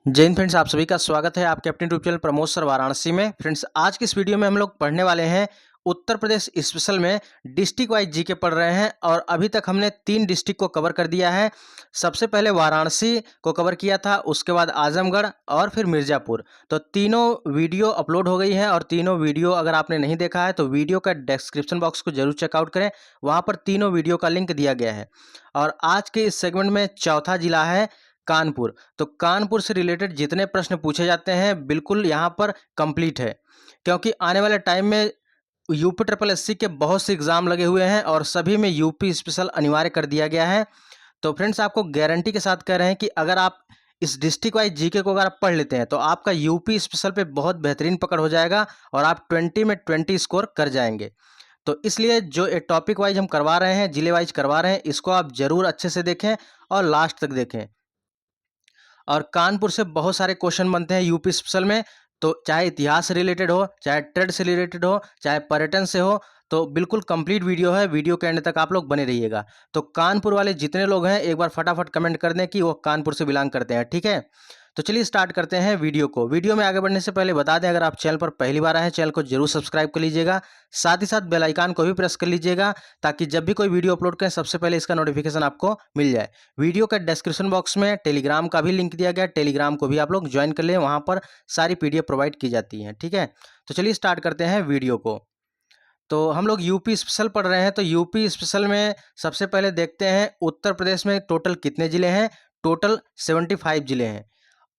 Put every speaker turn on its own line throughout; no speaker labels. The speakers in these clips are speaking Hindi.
जय हिंद फ्रेंड्स, आप सभी का स्वागत है आपके अपने YouTube channel Pramod sir Varanasi में। फ्रेंड्स, आज की इस वीडियो में हम लोग पढ़ने वाले हैं उत्तर प्रदेश स्पेशल में डिस्ट्रिक्ट वाइज जीके पढ़ रहे हैं और अभी तक हमने 3 डिस्ट्रिक्ट को कवर कर दिया है। सबसे पहले वाराणसी को कवर किया था, उसके बाद आजमगढ़ और फिर मिर्ज़ापुर। तो तीनों वीडियो अपलोड हो गई है और तीनों वीडियो अगर आपने नहीं देखा है तो वीडियो का डिस्क्रिप्शन बॉक्स को जरूर चेकआउट करें, वहाँ पर तीनों वीडियो का लिंक दिया गया है। और आज के इस सेगमेंट में चौथा जिला है कानपुर। तो कानपुर से रिलेटेड जितने प्रश्न पूछे जाते हैं बिल्कुल यहाँ पर कंप्लीट है, क्योंकि आने वाले टाइम में यूपी ट्रिपल एससी के बहुत से एग्जाम लगे हुए हैं और सभी में यूपी स्पेशल अनिवार्य कर दिया गया है। तो फ्रेंड्स, आपको गारंटी के साथ कह रहे हैं कि अगर आप इस डिस्ट्रिक्ट वाइज जीके को अगर आप पढ़ लेते हैं तो आपका यूपी स्पेशल पे बहुत बेहतरीन पकड़ हो जाएगा और आप 20 में 20 स्कोर कर जाएंगे। तो इसलिए जो ये टॉपिक वाइज हम करवा रहे हैं, जिले वाइज करवा रहे हैं, इसको आप जरूर अच्छे से देखें और लास्ट तक देखें। और कानपुर से बहुत सारे क्वेश्चन बनते हैं यूपी स्पेशल में, तो चाहे इतिहास से रिलेटेड हो, चाहे ट्रेड से रिलेटेड हो, चाहे पर्यटन से हो, तो बिल्कुल कंप्लीट वीडियो है। वीडियो के एंड तक आप लोग बने रहिएगा। तो कानपुर वाले जितने लोग हैं एक बार फटाफट कमेंट कर दें कि वो कानपुर से बिलोंग करते हैं, ठीक है। तो चलिए स्टार्ट करते हैं वीडियो को। वीडियो में आगे बढ़ने से पहले बता दें, अगर आप चैनल पर पहली बार आए हैं चैनल को जरूर सब्सक्राइब कर लीजिएगा, साथ ही साथ बेल आइकन को भी प्रेस कर लीजिएगा ताकि जब भी कोई वीडियो अपलोड करें सबसे पहले इसका नोटिफिकेशन आपको मिल जाए। वीडियो का डिस्क्रिप्शन बॉक्स में टेलीग्राम का भी लिंक दिया गया है, टेलीग्राम को भी आप लोग ज्वाइन कर लें, वहाँ पर सारी पीडीएफ प्रोवाइड की जाती है, ठीक है। तो चलिए स्टार्ट करते हैं वीडियो को। तो हम लोग यूपी स्पेशल पढ़ रहे हैं, तो यूपी स्पेशल में सबसे पहले देखते हैं उत्तर प्रदेश में टोटल कितने जिले हैं। टोटल 75 जिले हैं।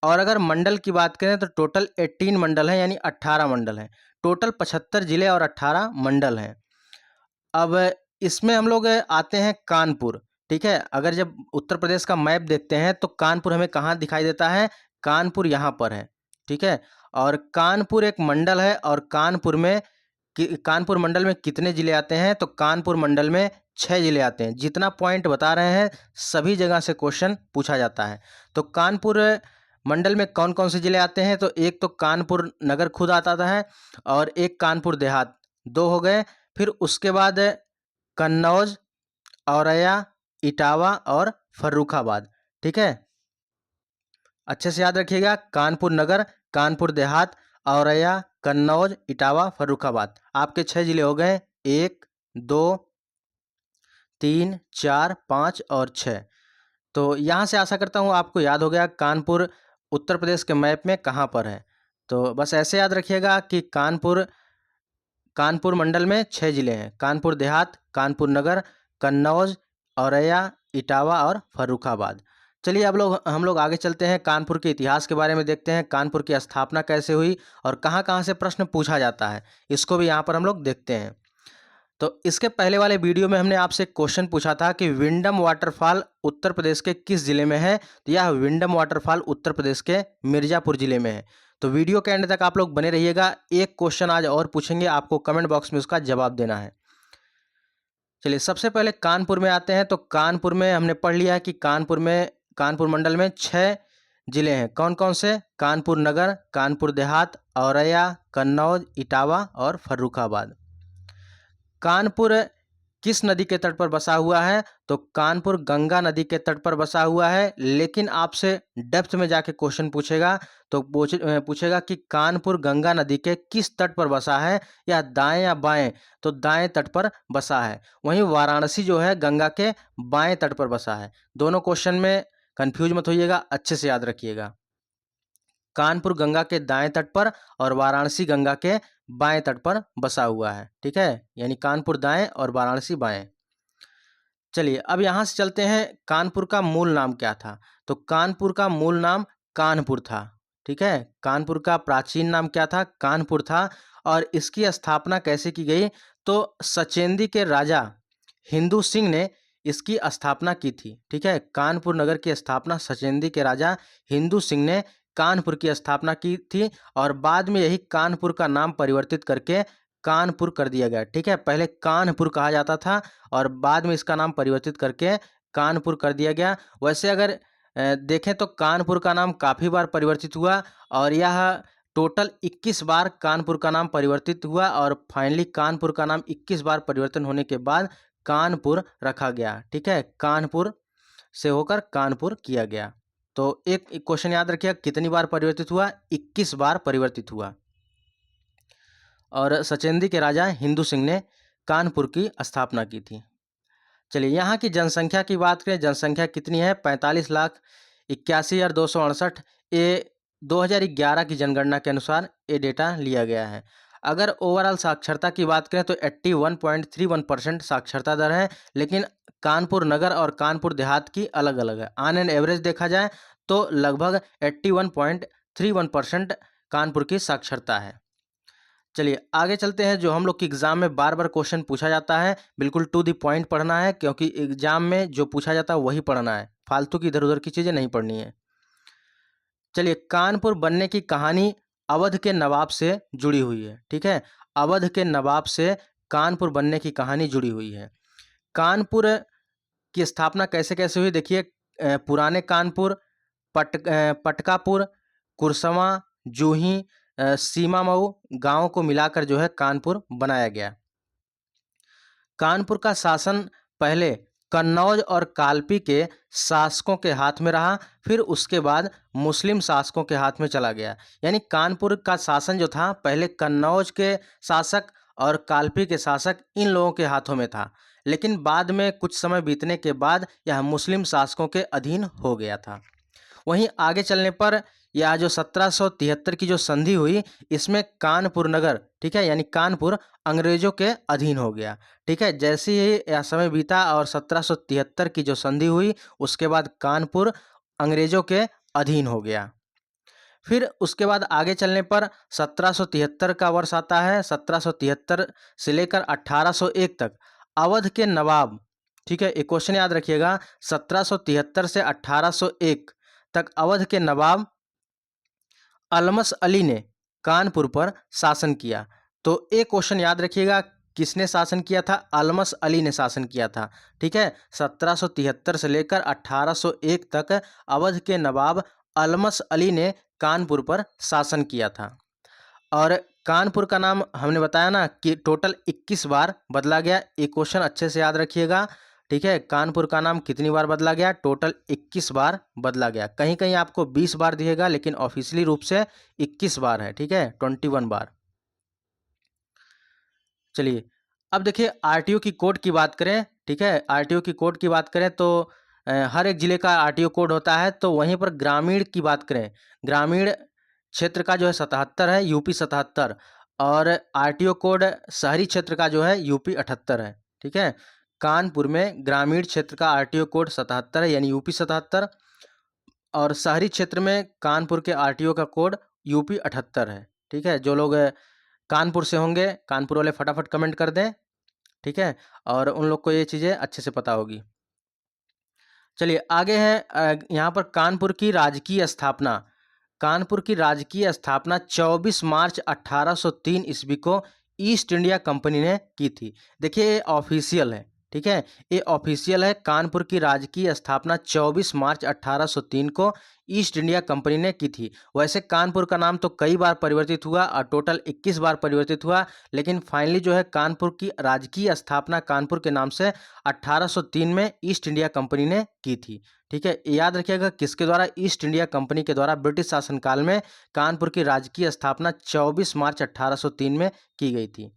और अगर मंडल की बात करें तो टोटल 18 मंडल हैं, यानी 18 मंडल हैं। टोटल 75 जिले और 18 मंडल हैं। अब इसमें हम लोग आते हैं कानपुर, ठीक है। अगर जब उत्तर प्रदेश का मैप देखते हैं तो कानपुर हमें कहाँ दिखाई देता है, कानपुर यहाँ पर है, ठीक है। और कानपुर एक मंडल है और कानपुर में कानपुर मंडल में कितने जिले आते हैं, तो कानपुर मंडल में 6 जिले आते हैं। जितना पॉइंट बता रहे हैं सभी जगह से क्वेश्चन पूछा जाता है। तो कानपुर मंडल में कौन कौन से जिले आते हैं, तो एक तो कानपुर नगर खुद आता है और एक कानपुर देहात, 2 हो गए। फिर उसके बाद कन्नौज, औरैया, इटावा और फर्रुखाबाद, ठीक है। अच्छे से याद रखिएगा, कानपुर नगर, कानपुर देहात, औरैया, कन्नौज, इटावा, फर्रुखाबाद, आपके 6 जिले हो गए। 1, 2, 3, 4, 5 और 6। तो यहाँ से आशा करता हूँ आपको याद हो गया कानपुर उत्तर प्रदेश के मैप में कहाँ पर है। तो बस ऐसे याद रखिएगा कि कानपुर कानपुर मंडल में 6 जिले हैं, कानपुर देहात, कानपुर नगर, कन्नौज, औरैया, इटावा और फर्रुखाबाद। चलिए अब हम लोग आगे चलते हैं, कानपुर के इतिहास के बारे में देखते हैं, कानपुर की स्थापना कैसे हुई और कहाँ कहाँ से प्रश्न पूछा जाता है, इसको भी यहाँ पर हम लोग देखते हैं। तो इसके पहले वाले वीडियो में हमने आपसे एक क्वेश्चन पूछा था कि विंडम वाटरफॉल उत्तर प्रदेश के किस जिले में है, तो यह विंडम वाटरफॉल उत्तर प्रदेश के मिर्ज़ापुर जिले में है। तो वीडियो के एंड तक आप लोग बने रहिएगा, एक क्वेश्चन आज और पूछेंगे, आपको कमेंट बॉक्स में उसका जवाब देना है। चलिए सबसे पहले कानपुर में आते हैं। तो कानपुर में हमने पढ़ लिया है कि कानपुर मंडल में 6 जिले हैं। कौन कौन से, कानपुर नगर, कानपुर देहात, औरैया, कन्नौज, इटावा और फर्रुखाबाद। कानपुर किस नदी के तट पर बसा हुआ है, तो कानपुर गंगा नदी के तट पर बसा हुआ है। लेकिन आपसे डेप्थ में जाके क्वेश्चन पूछेगा, तो पूछेगा कि कानपुर गंगा नदी के किस तट पर बसा है, या दाएं या बाएं, तो दाएं तट पर बसा है। वहीं वाराणसी जो है गंगा के बाएं तट पर बसा है। दोनों क्वेश्चन में कंफ्यूज मत होइएगा, अच्छे से याद रखिएगा। कानपुर गंगा के दाएं तट पर और वाराणसी गंगा के बाएं तट पर बसा हुआ है, ठीक है। यानी कानपुर दाएं और वाराणसी बाएं। चलिए अब यहाँ से चलते हैं, कानपुर का मूल नाम क्या था, तो कानपुर का मूल नाम कानपुर था, ठीक है। कानपुर का प्राचीन नाम क्या था, कानपुर था। और इसकी स्थापना कैसे की गई, तो सचेंदी के राजा हिंदू सिंह ने इसकी स्थापना की थी, ठीक है। कानपुर नगर की स्थापना सचेंदी के राजा हिंदू सिंह ने कानपुर की स्थापना की थी और बाद में यही कानपुर का नाम परिवर्तित करके कानपुर कर दिया गया, ठीक है। पहले कानपुर कहा जाता था और बाद में इसका नाम परिवर्तित करके कानपुर कर दिया गया। वैसे अगर देखें तो कानपुर का नाम काफ़ी बार परिवर्तित हुआ और यह टोटल 21 बार कानपुर का नाम परिवर्तित हुआ और फाइनली कानपुर का नाम 21 बार परिवर्तन होने के बाद कानपुर रखा गया, ठीक है। कानपुर से होकर कानपुर किया गया। तो एक क्वेश्चन याद रखिएगा, कितनी बार परिवर्तित हुआ? 21 बार परिवर्तित हुआ। और सचेंदी के राजा हिंदू सिंह ने कानपुर की स्थापना की थी। चलिए यहाँ की जनसंख्या की बात करें, जनसंख्या कितनी है? 45,81,268। ये 2011 की जनगणना के अनुसार ये डेटा लिया गया है। अगर ओवरऑल साक्षरता की बात करें तो 81.31% साक्षरता दर है, लेकिन कानपुर नगर और कानपुर देहात की अलग अलग है। ऑन एन एवरेज देखा जाए तो लगभग 81.31% कानपुर की साक्षरता है। चलिए आगे चलते हैं। जो हम लोग की एग्जाम में बार बार क्वेश्चन पूछा जाता है, बिल्कुल टू द पॉइंट पढ़ना है, क्योंकि एग्जाम में जो पूछा जाता है वही पढ़ना है, फालतू की इधर उधर की चीज़ें नहीं पढ़नी है। चलिए, कानपुर बनने की कहानी अवध के नवाब से जुड़ी हुई है। ठीक है, अवध के नवाब से कानपुर बनने की कहानी जुड़ी हुई है। कानपुर की स्थापना कैसे कैसे हुई देखिए। पुराने कानपुर, पटकापुर, कुरसवा, जूही, सीमा मऊ गांवों को मिलाकर जो है कानपुर बनाया गया। कानपुर का शासन पहले कन्नौज और कालपी के शासकों के हाथ में रहा, फिर उसके बाद मुस्लिम शासकों के हाथ में चला गया। यानी कानपुर का शासन जो था पहले कन्नौज के शासक और कालपी के शासक इन लोगों के हाथों में था, लेकिन बाद में कुछ समय बीतने के बाद यह मुस्लिम शासकों के अधीन हो गया था। वहीं आगे चलने पर यह जो 1773 की जो संधि हुई, इसमें कानपुर नगर, ठीक है, यानी कानपुर अंग्रेजों के अधीन हो गया। ठीक है, जैसे ही यह समय बीता और 1773 की जो संधि हुई, उसके बाद कानपुर अंग्रेजों के अधीन हो गया। फिर उसके बाद आगे चलने पर 1773 का वर्ष आता है। 1773 से लेकर 1801 तक अवध के नवाब, ठीक है, एक क्वेश्चन याद रखिएगा, 1773 से 1801 तक अवध के नवाब अलमस अली ने कानपुर पर शासन किया। तो एक क्वेश्चन याद रखिएगा, किसने शासन किया था? अलमस अली ने शासन किया था। ठीक है, 1773 से लेकर 1801 तक अवध के नवाब अलमस अली ने कानपुर पर शासन किया था। और कानपुर का नाम हमने बताया ना कि टोटल 21 बार बदला गया। एक क्वेश्चन अच्छे से याद रखिएगा। ठीक है, कानपुर का नाम कितनी बार बदला गया? टोटल 21 बार बदला गया। कहीं कहीं आपको 20 बार दिएगा, लेकिन ऑफिशियली रूप से 21 बार है। ठीक है, 21 बार। चलिए अब देखिए आरटीओ की कोड की बात करें। ठीक है, आरटीओ की कोड की बात करें तो हर एक जिले का आरटीओ कोड होता है। तो वहीं पर ग्रामीण की बात करें, ग्रामीण क्षेत्र का जो है 77 है, यूपी 77, और आरटीओ कोड शहरी क्षेत्र का जो है यूपी 78 है। ठीक है, कानपुर में ग्रामीण क्षेत्र का आरटीओ कोड 77 है, यानी यूपी 77, और शहरी क्षेत्र में कानपुर के आरटीओ का कोड यूपी 78 है। ठीक है, जो लोग कानपुर से होंगे, कानपुर वाले फटाफट कमेंट कर दें। ठीक है, और उन लोग को ये चीज़ें अच्छे से पता होगी। चलिए आगे है यहाँ पर कानपुर की राजकीय स्थापना। कानपुर की राजकीय स्थापना 24 मार्च 1803 ईस्वी को ईस्ट इंडिया कंपनी ने की थी। देखिए ये ऑफिशियल है। ठीक है, ये ऑफिशियल है। कानपुर की राजकीय स्थापना 24 मार्च 1803 को ईस्ट इंडिया कंपनी ने की थी। वैसे कानपुर का नाम तो कई बार परिवर्तित हुआ और टोटल 21 बार परिवर्तित हुआ, लेकिन फाइनली जो है कानपुर की राजकीय स्थापना कानपुर के नाम से 1803 में ईस्ट इंडिया कंपनी ने की थी। ठीक है, याद रखिएगा किसके द्वारा? ईस्ट इंडिया कंपनी के द्वारा ब्रिटिश शासनकाल में कानपुर की राजकीय स्थापना 24 मार्च 1803 में की गई थी।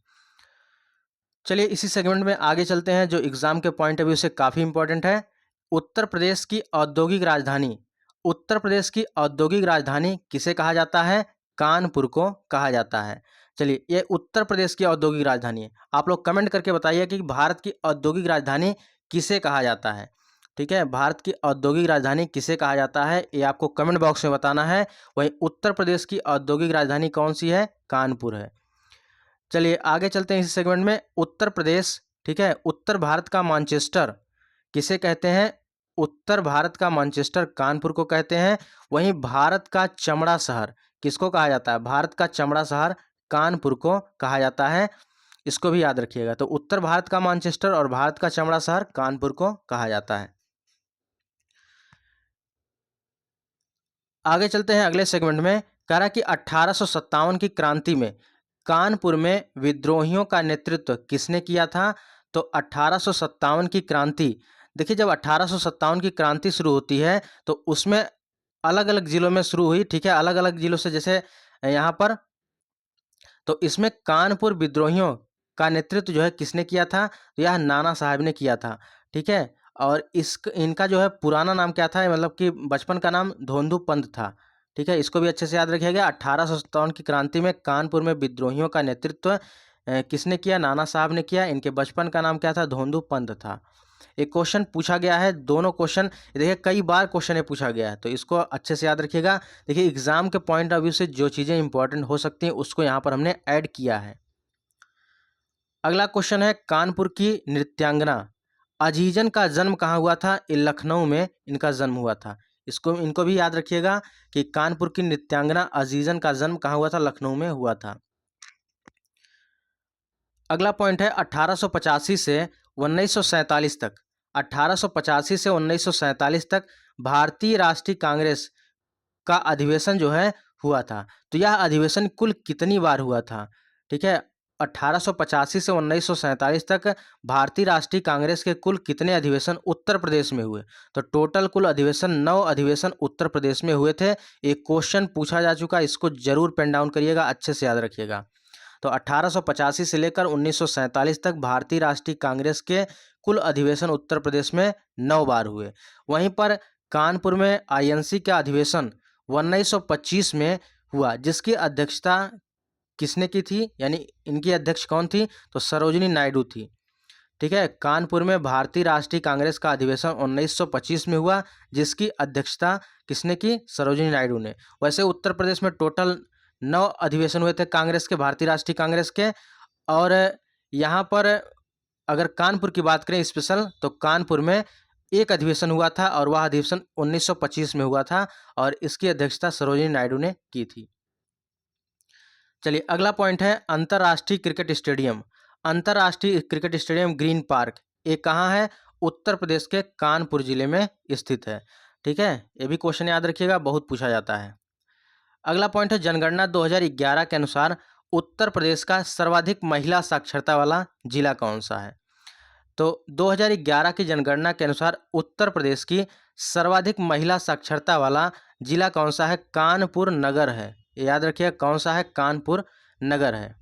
चलिए इसी सेगमेंट में आगे चलते हैं, जो एग्जाम के पॉइंट ऑफ व्यू से काफ़ी इंपॉर्टेंट है। उत्तर प्रदेश की औद्योगिक राजधानी, उत्तर प्रदेश की औद्योगिक राजधानी किसे कहा जाता है? कानपुर को कहा जाता है। चलिए ये उत्तर प्रदेश की औद्योगिक राजधानी है। आप लोग कमेंट करके बताइए कि भारत की औद्योगिक राजधानी किसे कहा जाता है। ठीक है, भारत की औद्योगिक राजधानी किसे कहा जाता है, ये आपको कमेंट बॉक्स में बताना है। वहीं उत्तर प्रदेश की औद्योगिक राजधानी कौन सी है? कानपुर है। चलिए आगे चलते हैं इस सेगमेंट में। उत्तर प्रदेश, ठीक है, उत्तर भारत का मैनचेस्टर किसे कहते हैं? उत्तर भारत का मैनचेस्टर कानपुर को कहते हैं। वहीं भारत का चमड़ा शहर किसको कहा जाता है? भारत का चमड़ा शहर कानपुर को कहा जाता है। इसको भी याद रखिएगा। तो उत्तर भारत का मैनचेस्टर और भारत का चमड़ा शहर कानपुर को कहा जाता है। आगे चलते हैं अगले सेगमेंट में। कह रहा कि 1857 की क्रांति में कानपुर में विद्रोहियों का नेतृत्व किसने किया था? तो 1857 की क्रांति, देखिए जब 1857 की क्रांति शुरू होती है तो उसमें अलग अलग जिलों में शुरू हुई, ठीक है, अलग अलग जिलों से, जैसे यहाँ पर तो इसमें कानपुर विद्रोहियों का नेतृत्व जो है किसने किया था, तो यह नाना साहब ने किया था, ठीक है। और इनका जो है पुराना नाम क्या था, मतलब कि बचपन का नाम धोंधू पंत था, ठीक है, इसको भी अच्छे से याद रखिएगा। 1857 की क्रांति में कानपुर में विद्रोहियों का नेतृत्व किसने किया, नाना साहब ने किया। इनके बचपन का नाम क्या था, धोंधू पंत था। एक क्वेश्चन पूछा गया है, दोनों क्वेश्चन देखिए कई बार क्वेश्चन ये पूछा गया है, तो इसको अच्छे से याद रखिएगा। देखिए एग्जाम के पॉइंट ऑफ व्यू से जो चीज़ें इंपॉर्टेंट हो सकती हैं उसको यहाँ पर हमने ऐड किया है। अगला क्वेश्चन है, कानपुर की नृत्यांगना अजीजन का जन्म कहाँ हुआ था, ये लखनऊ में इनका जन्म हुआ था। इनको भी याद रखिएगा कि कानपुर की नृत्यांगना अजीजन का जन्म कहाँ हुआ था, लखनऊ में हुआ था। अगला पॉइंट है 1885 से 1947 तक, 1885 से 1947 तक भारतीय राष्ट्रीय कांग्रेस का अधिवेशन जो है हुआ था। तो यह अधिवेशन कुल कितनी बार हुआ था, ठीक है, 1885 से 1947 तक भारतीय राष्ट्रीय कांग्रेस के कुल कितने अधिवेशन उत्तर प्रदेश में हुए, तो टोटल कुल अधिवेशन 9 अधिवेशन उत्तर प्रदेश में हुए थे। एक क्वेश्चन पूछा जा चुका है, इसको जरूर पेन डाउन करिएगा, अच्छे से याद रखिएगा। तो 1885 से लेकर 1947 तक भारतीय राष्ट्रीय कांग्रेस के कुल अधिवेशन उत्तर प्रदेश में 9 बार हुए। वहीं पर कानपुर में आईएनसी का अधिवेशन 1925 में हुआ, जिसकी अध्यक्षता किसने की थी, यानी इनकी अध्यक्ष कौन थी, तो सरोजिनी नायडू थी, ठीक है। कानपुर में भारतीय राष्ट्रीय कांग्रेस का अधिवेशन 1925 में हुआ, जिसकी अध्यक्षता किसने की, सरोजिनी नायडू ने। वैसे उत्तर प्रदेश में टोटल 9 अधिवेशन हुए थे कांग्रेस के, भारतीय राष्ट्रीय कांग्रेस के। और यहाँ पर अगर कानपुर की बात करें स्पेशल, तो कानपुर में एक अधिवेशन हुआ था और वह अधिवेशन 1925 में हुआ था और इसकी अध्यक्षता सरोजिनी नायडू ने की थी। चलिए अगला पॉइंट है, अंतर्राष्ट्रीय क्रिकेट स्टेडियम। अंतर्राष्ट्रीय क्रिकेट स्टेडियम ग्रीन पार्क ये कहाँ है, उत्तर प्रदेश के कानपुर जिले में स्थित है, ठीक है। ये भी क्वेश्चन याद रखिएगा, बहुत पूछा जाता है। अगला पॉइंट है, जनगणना 2011 के अनुसार उत्तर प्रदेश का सर्वाधिक महिला साक्षरता वाला जिला कौन सा है। तो 2011 की जनगणना के अनुसार उत्तर प्रदेश की सर्वाधिक महिला साक्षरता वाला जिला कौन सा है, कानपुर नगर है। ये याद रखिएगा कौन सा है, कानपुर नगर है।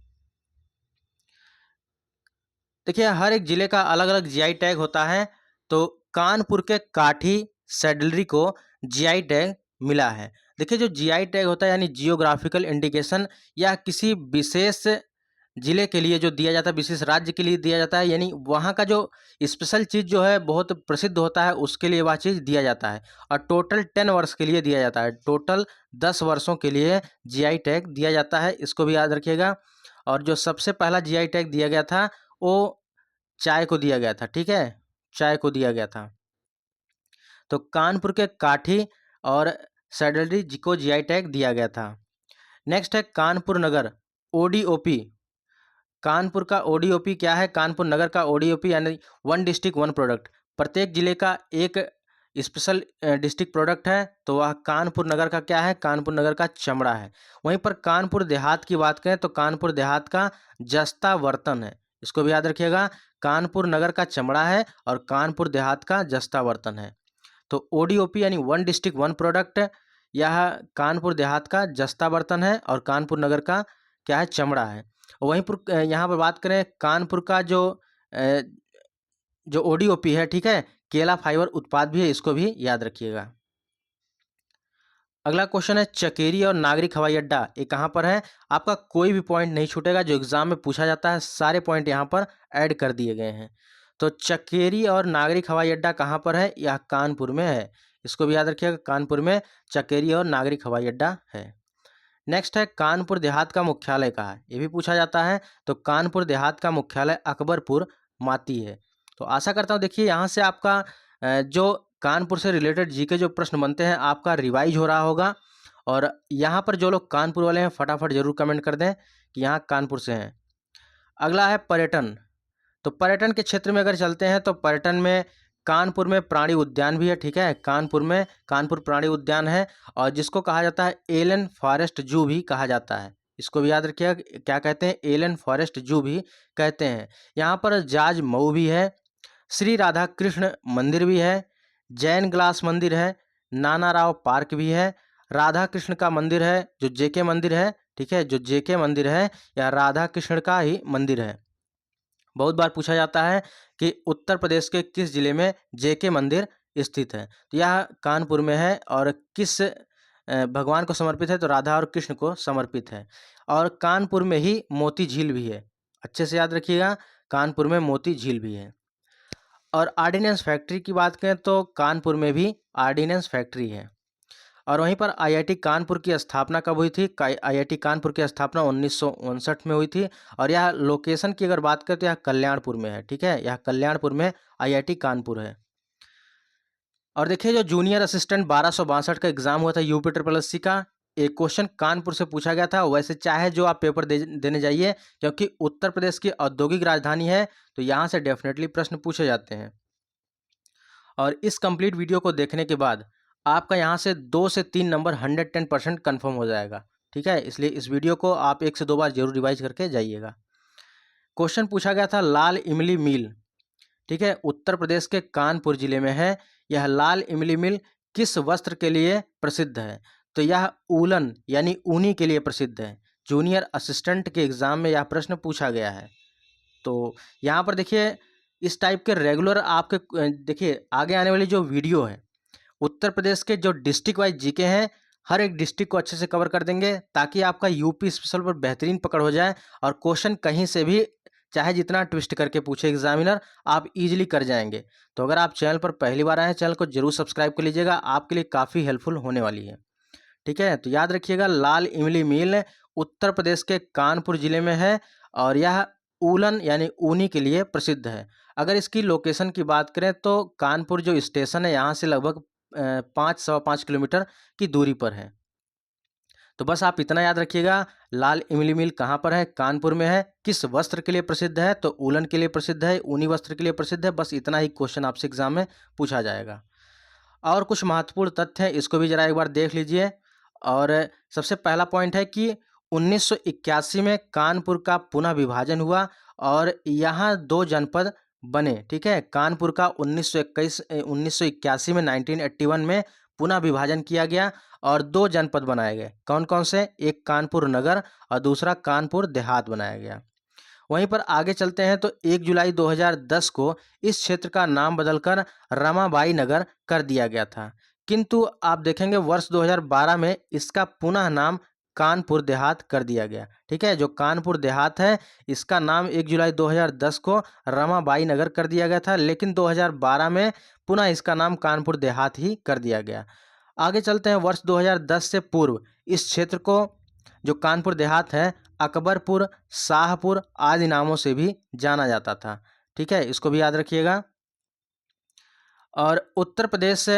देखिए हर एक जिले का अलग अलग जीआई टैग होता है, तो कानपुर के काठी सैडलरी को जीआई टैग मिला है। देखिए जो जीआई टैग होता है यानी जियोग्राफिकल इंडिकेशन, या किसी विशेष जिले के लिए जो दिया जाता है, विशेष राज्य के लिए दिया जाता है, यानी वहाँ का जो स्पेशल चीज़ जो है बहुत प्रसिद्ध होता है उसके लिए वह चीज़ दिया जाता है। और टोटल 10 वर्ष के लिए दिया जाता है, टोटल 10 वर्षों के लिए जीआई टैग दिया जाता है, इसको भी याद रखिएगा। और जो सबसे पहला जीआई टैग दिया गया था वो चाय को दिया गया था, ठीक है, चाय को दिया गया था। तो कानपुर के काठी और सैडलरी जी को जीआई टैग दिया गया था। नेक्स्ट है कानपुर नगर ओडीओपी। कानपुर का ओडीओपी क्या है, कानपुर नगर का ओडीओपी यानी वन डिस्ट्रिक्ट वन प्रोडक्ट। प्रत्येक जिले का एक स्पेशल डिस्ट्रिक्ट प्रोडक्ट है, तो वह कानपुर नगर का क्या है, कानपुर नगर का चमड़ा है। वहीं पर कानपुर देहात की बात करें तो कानपुर देहात का जस्ता बर्तन है, इसको भी याद रखिएगा। कानपुर नगर का चमड़ा है और कानपुर देहात का जस्ता बर्तन है। तो ओडीओपी यानी वन डिस्ट्रिक्ट वन प्रोडक्ट, यह कानपुर देहात का जस्ता बर्तन है और कानपुर नगर का क्या है, चमड़ा है। वहीं पर यहाँ पर बात करें कानपुर का अ, जो ओडीओपी है, ठीक है, केला फाइबर उत्पाद भी है, इसको भी याद रखिएगा। अगला क्वेश्चन है, चकेरी और नागरिक हवाई अड्डा ये कहाँ पर है। आपका कोई भी पॉइंट नहीं छूटेगा, जो एग्जाम में पूछा जाता है सारे पॉइंट यहाँ पर ऐड कर दिए गए हैं। तो चकेरी और नागरिक हवाई अड्डा कहाँ पर है, यह कानपुर में है, इसको भी याद रखिएगा, कानपुर में चकेरी और नागरिक हवाई अड्डा है। नेक्स्ट है, कानपुर देहात का मुख्यालय कहाँ है, ये भी पूछा जाता है। तो कानपुर देहात का मुख्यालय अकबरपुर माती है। तो आशा करता हूँ देखिए यहाँ से आपका जो कानपुर से रिलेटेड जीके जो प्रश्न बनते हैं आपका रिवाइज हो रहा होगा। और यहाँ पर जो लोग कानपुर वाले हैं फटाफट जरूर कमेंट कर दें कि यहाँ कानपुर से हैं। अगला है पर्यटन। तो पर्यटन के क्षेत्र में अगर चलते हैं तो पर्यटन में कानपुर में प्राणी उद्यान भी है, ठीक है, कानपुर में कानपुर प्राणी उद्यान है और जिसको कहा जाता है एलन फॉरेस्ट जू भी कहा जाता है, इसको भी याद रखिएगा, क्या कहते हैं, एलन फॉरेस्ट जू भी कहते हैं। यहाँ पर जाज मऊ भी है, श्री राधा कृष्ण मंदिर भी है, जैन ग्लास मंदिर है, नाना राव पार्क भी है, राधा कृष्ण का मंदिर है जो जेके मंदिर है, ठीक है, जो जेके मंदिर है या राधा कृष्ण का ही मंदिर है। बहुत बार पूछा जाता है कि उत्तर प्रदेश के किस जिले में जेके मंदिर स्थित है, तो यह कानपुर में है। और किस भगवान को समर्पित है, तो राधा और कृष्ण को समर्पित है। और कानपुर में ही मोती झील भी है, अच्छे से याद रखिएगा, कानपुर में मोती झील भी है। और आर्डिनेंस फैक्ट्री की बात करें तो कानपुर में भी आर्डिनेंस फैक्ट्री है। और वहीं पर आईआईटी कानपुर की स्थापना कब हुई थी? आईआईटी कानपुर की स्थापना 1959 में हुई थी। और यह लोकेशन की अगर बात करें तो यह कल्याणपुर में है, ठीक है, यह कल्याणपुर में आईआईटी कानपुर है। और देखिए, जो जूनियर असिस्टेंट 1262 का एग्जाम हुआ था यूपी ट्रिपल एससी का, एक क्वेश्चन कानपुर से पूछा गया था। वैसे चाहे जो आप पेपर देने जाइए, क्योंकि उत्तर प्रदेश की औद्योगिक राजधानी है, तो यहाँ से डेफिनेटली प्रश्न पूछे जाते हैं। और इस कंप्लीट वीडियो को देखने के बाद आपका यहाँ से 2 से 3 नंबर 110% कन्फर्म हो जाएगा, ठीक है। इसलिए इस वीडियो को आप 1 से 2 बार जरूर रिवाइज करके जाइएगा। क्वेश्चन पूछा गया था लाल इमली मिल, ठीक है, उत्तर प्रदेश के कानपुर जिले में है। यह लाल इमली मिल किस वस्त्र के लिए प्रसिद्ध है? तो यह ऊलन यानी ऊनी के लिए प्रसिद्ध है। जूनियर असिस्टेंट के एग्जाम में यह प्रश्न पूछा गया है। तो यहाँ पर देखिए, इस टाइप के रेगुलर आपके देखिए आगे आने वाली जो वीडियो है, उत्तर प्रदेश के जो डिस्ट्रिक्ट वाइज जीके हैं, हर एक डिस्ट्रिक्ट को अच्छे से कवर कर देंगे, ताकि आपका यूपी स्पेशल पर बेहतरीन पकड़ हो जाए। और क्वेश्चन कहीं से भी चाहे जितना ट्विस्ट करके पूछे एग्जामिनर, आप इजीली कर जाएंगे। तो अगर आप चैनल पर पहली बार आए हैं, चैनल को जरूर सब्सक्राइब कर लीजिएगा, आपके लिए काफ़ी हेल्पफुल होने वाली है, ठीक है। तो याद रखिएगा, लाल इमली मिल उत्तर प्रदेश के कानपुर जिले में है। और यह ऊलन यानी ऊनी के लिए प्रसिद्ध है। अगर इसकी लोकेशन की बात करें तो कानपुर जो स्टेशन है, यहाँ से लगभग 5 सवा 5 किलोमीटर की दूरी पर है। तो बस आप इतना याद रखिएगा, लाल इमली मिल कहाँ पर है? कानपुर में है। किस वस्त्र के लिए प्रसिद्ध है? तो ऊलन के लिए प्रसिद्ध है, ऊनी वस्त्र के लिए प्रसिद्ध है। बस इतना ही क्वेश्चन आपसे एग्जाम में पूछा जाएगा। और कुछ महत्वपूर्ण तथ्य हैं, इसको भी जरा एक बार देख लीजिए। और सबसे पहला पॉइंट है कि 1981 में कानपुर का पुनः विभाजन हुआ और यहाँ 2 जनपद बने, ठीक है। कानपुर का 1981 में 1981 में पुनः विभाजन किया गया और 2 जनपद बनाए गए। कौन कौन से? एक कानपुर नगर और दूसरा कानपुर देहात बनाया गया। वहीं पर आगे चलते हैं तो 1 जुलाई 2010 को इस क्षेत्र का नाम बदलकर रमाबाई नगर कर दिया गया था। किंतु आप देखेंगे वर्ष 2012 में इसका पुनः नाम कानपुर देहात कर दिया गया, ठीक है। जो कानपुर देहात है, इसका नाम 1 जुलाई 2010 को रमाबाई नगर कर दिया गया था, लेकिन 2012 में पुनः इसका नाम कानपुर देहात ही कर दिया गया। आगे चलते हैं, वर्ष 2010 से पूर्व इस क्षेत्र को, जो कानपुर देहात है, अकबरपुर, शाहपुर आदि नामों से भी जाना जाता था, ठीक है, इसको भी याद रखिएगा। और उत्तर प्रदेश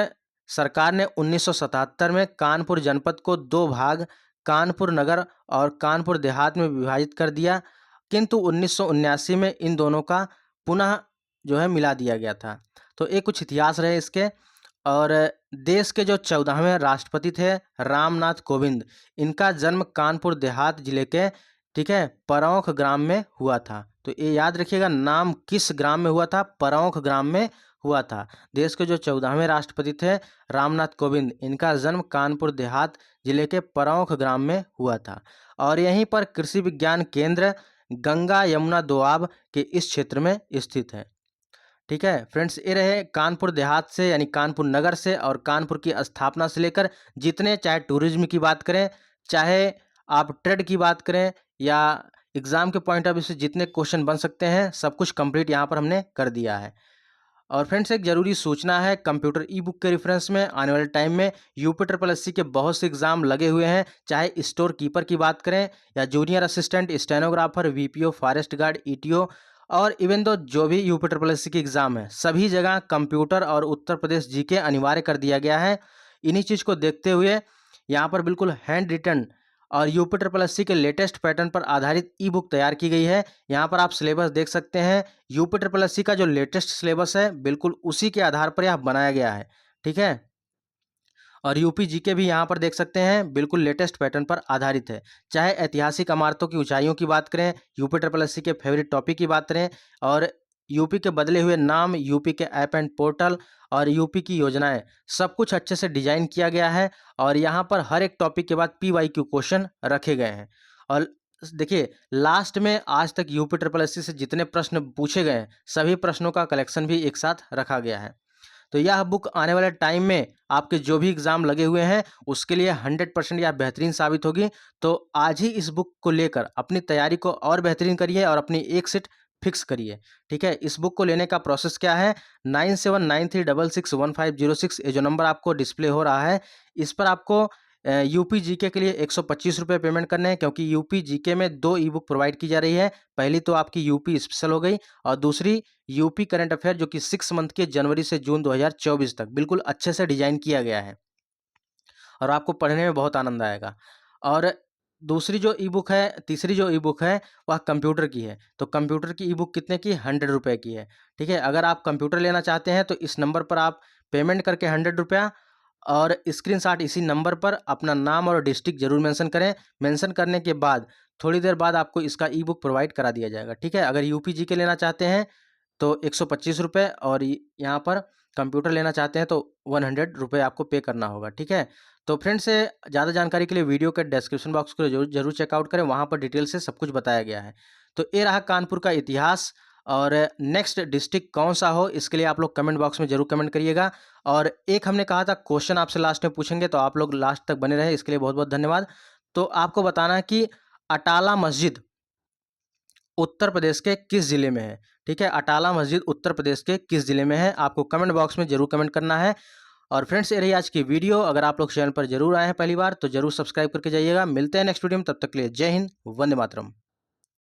सरकार ने 1977 में कानपुर जनपद को 2 भाग, कानपुर नगर और कानपुर देहात में विभाजित कर दिया, किंतु 1979 में इन दोनों का पुनः जो है मिला दिया गया था। तो ये कुछ इतिहास रहे इसके। और देश के जो 14वें राष्ट्रपति थे रामनाथ कोविंद, इनका जन्म कानपुर देहात जिले के, ठीक है, परौंख ग्राम में हुआ था। तो ये याद रखिएगा, नाम किस ग्राम में हुआ था? परौंख ग्राम में हुआ था। देश के जो 14वें राष्ट्रपति थे रामनाथ कोविंद, इनका जन्म कानपुर देहात जिले के परौंख ग्राम में हुआ था। और यहीं पर कृषि विज्ञान केंद्र गंगा यमुना दोआब के इस क्षेत्र में स्थित है, ठीक है। फ्रेंड्स, ये रहे कानपुर देहात से यानी कानपुर नगर से और कानपुर की स्थापना से लेकर जितने, चाहे टूरिज्म की बात करें, चाहे आप ट्रेड की बात करें, या एग्जाम के पॉइंट ऑफ व्यू से जितने क्वेश्चन बन सकते हैं, सब कुछ कंप्लीट यहाँ पर हमने कर दिया है। और फ्रेंड्स, एक जरूरी सूचना है, कंप्यूटर ई बुक के रेफरेंस में आने वाले टाइम में यूपी ट्रिपल एससी के बहुत से एग्जाम लगे हुए हैं, चाहे स्टोर कीपर की बात करें या junior assistant, stenographer, VPO, forest guard, ETO, और इवन दो जो भी यूपी ट्रिपल एससी की एग्जाम है, सभी जगह कंप्यूटर और उत्तर प्रदेश जीके अनिवार्य कर दिया गया है। इन्हीं चीज़ को देखते हुए यहाँ पर बिल्कुल हैंड रिटन और यूपी ट्रिपल एससी के लेटेस्ट पैटर्न पर आधारित ई बुक तैयार की गई है। यहाँ पर आप सिलेबस देख सकते हैं, यूपी ट्रिपल एससी का जो लेटेस्ट सिलेबस है, बिल्कुल उसी के आधार पर यह बनाया गया है, ठीक है। और यूपी जीके भी यहाँ पर देख सकते हैं, बिल्कुल लेटेस्ट पैटर्न पर आधारित है। चाहे ऐतिहासिक इमारतों की ऊंचाइयों की बात करें, यूपी ट्रिपल एससी के फेवरेट टॉपिक की बात करें, और यूपी के बदले हुए नाम, यूपी के ऐप एंड पोर्टल और यूपी की योजनाएं, सब कुछ अच्छे से डिजाइन किया गया है। और यहाँ पर हर एक टॉपिक के बाद PYQ क्वेश्चन रखे गए हैं। और देखिए, लास्ट में आज तक यूपी ट्रिपल एससी से जितने प्रश्न पूछे गए हैं, सभी प्रश्नों का कलेक्शन भी एक साथ रखा गया है। तो यह बुक आने वाले टाइम में आपके जो भी एग्जाम लगे हुए हैं उसके लिए 100% यह बेहतरीन साबित होगी। तो आज ही इस बुक को लेकर अपनी तैयारी को और बेहतरीन करिए और अपनी एक सीट फिक्स करिए। ठीक है, इस बुक को लेने का प्रोसेस क्या है, 9793661506, ये जो नंबर आपको डिस्प्ले हो रहा है, इस पर आपको यूपी जीके के लिए 125 रुपये पेमेंट करने हैं, क्योंकि यूपी जीके में 2 ई बुक प्रोवाइड की जा रही है। पहली तो आपकी यूपी स्पेशल हो गई और दूसरी यूपी करंट अफेयर, जो कि 6 मंथ के जनवरी से जून 2024 तक बिल्कुल अच्छे से डिजाइन किया गया है और आपको पढ़ने में बहुत आनंद आएगा। और दूसरी जो ई बुक है, तीसरी जो ई बुक है, वह कंप्यूटर की है। तो कंप्यूटर की ई बुक कितने की, 100 रुपये की है। ठीक है, अगर आप कंप्यूटर लेना चाहते हैं तो इस नंबर पर आप पेमेंट करके 100 रुपया और स्क्रीनशॉट इसी नंबर पर अपना नाम और डिस्ट्रिक्ट जरूर मेंशन करें। मेंशन करने के बाद थोड़ी देर बाद आपको इसका ई बुक प्रोवाइड करा दिया जाएगा। ठीक है, अगर यूपी जी के लेना चाहते हैं तो 125 रुपये और यहाँ पर कंप्यूटर लेना चाहते हैं तो 100 रुपये आपको पे करना होगा। ठीक है, तो फ्रेंड्स, ज़्यादा जानकारी के लिए वीडियो के डिस्क्रिप्शन बॉक्स को जरूर चेकआउट करें, वहाँ पर डिटेल से सब कुछ बताया गया है। तो ये रहा कानपुर का इतिहास। और नेक्स्ट डिस्ट्रिक्ट कौन सा हो, इसके लिए आप लोग कमेंट बॉक्स में जरूर कमेंट करिएगा। और एक हमने कहा था क्वेश्चन आपसे लास्ट में पूछेंगे, तो आप लोग लास्ट तक बने रहे, इसके लिए बहुत बहुत धन्यवाद। तो आपको बताना है कि अटाला मस्जिद उत्तर प्रदेश के किस जिले में है। ठीक है, अटाला मस्जिद उत्तर प्रदेश के किस जिले में है, आपको कमेंट बॉक्स में जरूर कमेंट करना है। और फ्रेंड्स, ये रही आज की वीडियो। अगर आप लोग चैनल पर जरूर आए हैं पहली बार तो जरूर सब्सक्राइब करके जाइएगा। मिलते हैं नेक्स्ट वीडियो में, तब तक के लिए जय हिंद, वंदे मातरम।